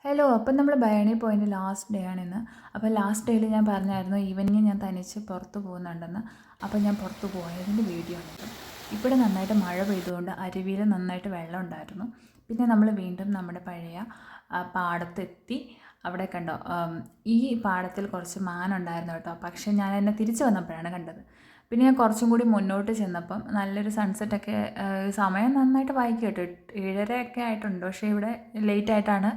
Hello, അപ്പം നമ്മൾ ബയണി പോയിൻ്റെ last day ആണിന്ന്. അപ്പോൾ ലാസ്റ്റ് ഡേയിൽ ഞാൻ പറഞ്ഞായിരുന്നു ഈവനിങ് ഞാൻ തനിച്ച് പുറത്ത് പോകുന്നുണ്ടെന്ന്. അപ്പോൾ ഞാൻ പുറത്ത് പോയതിൻ്റെ വീഡിയോ ആണിത്. ഇവിടെ നന്നായിട്ട് മഴ പെയ്തുകൊണ്ട് അരുവിയിൽ നന്നായിട്ട് വെള്ളം ഉണ്ടായിരുന്നു. പിന്നെ നമ്മൾ വീണ്ടും നമ്മുടെ പഴയ പാടത്തെത്തി. അവിടെ കണ്ടോ, ഈ പാടത്തിൽ കുറച്ച് മാനുണ്ടായിരുന്നു കേട്ടോ. പക്ഷേ ഞാൻ എന്നെ തിരിച്ചു വന്നപ്പോഴാണ് കണ്ടത്. പിന്നെ ഞാൻ കുറച്ചും കൂടി മുന്നോട്ട് ചെന്നപ്പം നല്ലൊരു സൺസെറ്റൊക്കെ, സമയം നന്നായിട്ട് വൈകി കേട്ടോ, 7:30 ഒക്കെ ആയിട്ടുണ്ട്. പക്ഷേ ഇവിടെ ലേറ്റായിട്ടാണ്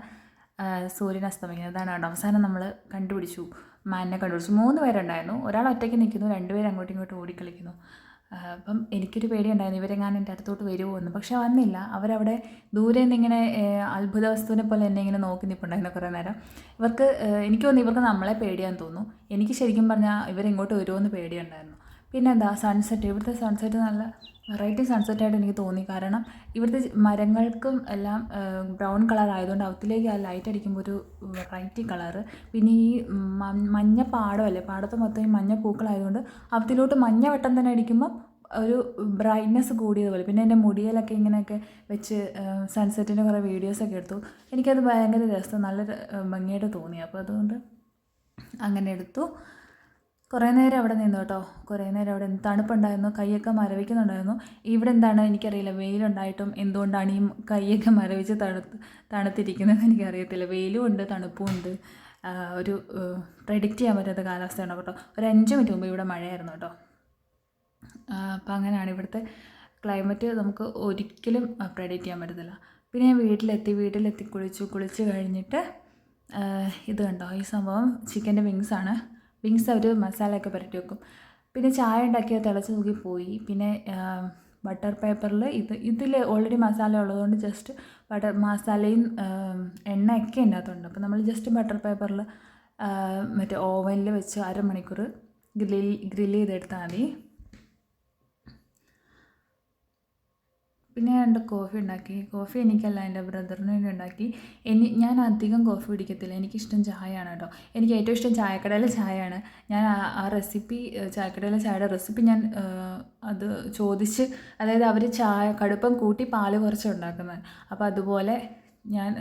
സൂര്യൻ അസ്തമിക്കുന്നത്. അതാണ് കേട്ടോ അവസാനം നമ്മൾ കണ്ടുപിടിച്ചു, മാനിനെ കണ്ടുപിടിച്ചു. 3 പേരുണ്ടായിരുന്നു. ഒരാൾ ഒറ്റയ്ക്ക് നിൽക്കുന്നു, 2 പേര് അങ്ങോട്ടും ഇങ്ങോട്ടും ഓടിക്കളിക്കുന്നു. അപ്പം എനിക്കൊരു പേടിയുണ്ടായിരുന്നു ഇവരെങ്ങാനും എൻ്റെ അടുത്തോട്ട് വരുമോ എന്ന്. പക്ഷെ വന്നില്ല. അവരവിടെ ദൂരെ നിന്നിങ്ങനെ അത്ഭുത വസ്തുവിനെ പോലെ എന്നെ ഇങ്ങനെ നോക്കി നിൽപ്പുണ്ടായിരുന്നു കുറേ നേരം. എനിക്ക് തോന്നുന്നു ഇവർക്ക് നമ്മളെ പേടിയാന്ന് തോന്നുന്നു. എനിക്ക് ശരിക്കും പറഞ്ഞാൽ ഇവരിങ്ങോട്ട് വരുമോ എന്ന് പേടിയുണ്ടായിരുന്നു. പിന്നെ എന്താ സൺസെറ്റ്, ഇവിടുത്തെ സൺസെറ്റ് നല്ല വെറൈറ്റി സൺസെറ്റായിട്ട് എനിക്ക് തോന്നി. കാരണം ഇവിടുത്തെ മരങ്ങൾക്കും എല്ലാം ബ്രൗൺ കളർ ആയതുകൊണ്ട് അവത്തിലേക്ക് ആ ലൈറ്റ് അടിക്കുമ്പോൾ ഒരു വെറൈറ്റി കളറ്. പിന്നെ ഈ മഞ്ഞ പാടമല്ലേ, പാടത്ത് മൊത്തം ഈ മഞ്ഞ പൂക്കളായതുകൊണ്ട് അവത്തിലോട്ട് മഞ്ഞ വെട്ടം തന്നെ അടിക്കുമ്പോൾ ഒരു ബ്രൈറ്റ്നെസ് കൂടിയതുപോലെ. പിന്നെ എൻ്റെ മുടിയിലൊക്കെ ഇങ്ങനെയൊക്കെ വെച്ച് സൺസെറ്റിൻ്റെ കുറേ വീഡിയോസൊക്കെ എടുത്തു. എനിക്കത് ഭയങ്കര രസം, നല്ല ഭംഗിയായിട്ട് തോന്നി. അപ്പോൾ അതുകൊണ്ട് അങ്ങനെ എടുത്തു. കുറേ നേരം അവിടെ നിന്നു കേട്ടോ. കുറേ നേരം അവിടെ തണുപ്പുണ്ടായിരുന്നു, കൈയൊക്കെ മരവിക്കുന്നുണ്ടായിരുന്നു. ഇവിടെ എന്താണ് എനിക്കറിയില്ല, വെയിലുണ്ടായിട്ടും എന്തുകൊണ്ടാണ് ഈ കൈയൊക്കെ മരവിച്ച് തണുത്തിരിക്കുന്നതെന്ന് എനിക്കറിയത്തില്ല. വെയിലും ഉണ്ട്, തണുപ്പും ഉണ്ട്. ഒരു പ്രെഡിക്റ്റ് ചെയ്യാൻ പറ്റാത്ത കാലാവസ്ഥയാണ് കേട്ടോ. ഒരു 5 മിനിറ്റ് മുമ്പ് ഇവിടെ മഴയായിരുന്നു കേട്ടോ. അപ്പം അങ്ങനെയാണ് ഇവിടുത്തെ ക്ലൈമറ്റ്, നമുക്ക് ഒരിക്കലും പ്രെഡിക്റ്റ് ചെയ്യാൻ പറ്റത്തില്ല. പിന്നെ ഞാൻ വീട്ടിലെത്തി കുളിച്ച് കഴിഞ്ഞിട്ട് ഇത് കണ്ടോ, ഈ സംഭവം ചിക്കൻ്റെ വിങ്സാണ്. വിങ്സ് അവർ മസാലയൊക്കെ പുരട്ടി വെക്കും. പിന്നെ ചായ ഉണ്ടാക്കിയാൽ തിളച്ച് തൂക്കി പോയി. പിന്നെ ബട്ടർ പേപ്പറിൽ ഇതിൽ ഓൾറെഡി മസാല ഉള്ളതുകൊണ്ട് ജസ്റ്റ് മസാലയും എണ്ണയൊക്കെ ഇതിനകത്തുണ്ട്. അപ്പോൾ നമ്മൾ ജസ്റ്റ് ബട്ടർ പേപ്പറിൽ മറ്റേ ഓവനിൽ വെച്ച് 1/2 മണിക്കൂർ ഗ്രില്ല് ചെയ്തെടുത്താൽ മതി. പിന്നെ ഞാൻ കോഫി ഉണ്ടാക്കി. കോഫി എനിക്കല്ല, എൻ്റെ ബ്രദറിന് വേണ്ടി ഉണ്ടാക്കി. ഞാൻ അധികം കോഫി കുടിക്കത്തില്ല, എനിക്കിഷ്ടം ചായയാണ് കേട്ടോ. എനിക്ക് ഏറ്റവും ഇഷ്ടം ചായക്കടയിലെ ചായയാണ്. ഞാൻ ആ റെസിപ്പി, ചായക്കടയിലെ ചായയുടെ റെസിപ്പി ഞാൻ അത് ചോദിച്ച്, അതായത് അവർ ചായ കടുപ്പം കൂട്ടി പാല് കുറച്ച് ഉണ്ടാക്കുന്നത്. അപ്പോൾ അതുപോലെ ഞാൻ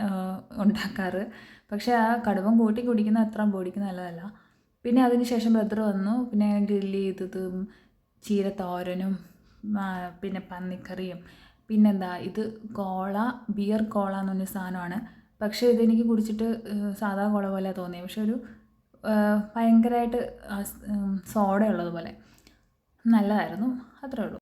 ഉണ്ടാക്കാറ്. പക്ഷേ ആ കടുപ്പം കൂട്ടി കുടിക്കുന്ന അത്ര ബോഡിക്ക് നല്ലതല്ല. പിന്നെ അതിന് ശേഷം ബ്രദർ വന്നു. പിന്നെ ഗ്രില്ല് ചെയ്തതും ചീരത്തോരനും പിന്നെ പന്നിക്കറിയും. പിന്നെന്താ, ഇത് ബിയർ കോള എന്ന് പറഞ്ഞ സാധനമാണ്. പക്ഷേ ഇതെനിക്ക് കുടിച്ചിട്ട് സാധാ കോള പോലെ തോന്നി. പക്ഷെ ഒരു ഭയങ്കരമായിട്ട് സോഡ ഉള്ളതുപോലെ. നല്ലതായിരുന്നു, അത്രേ ഉള്ളൂ.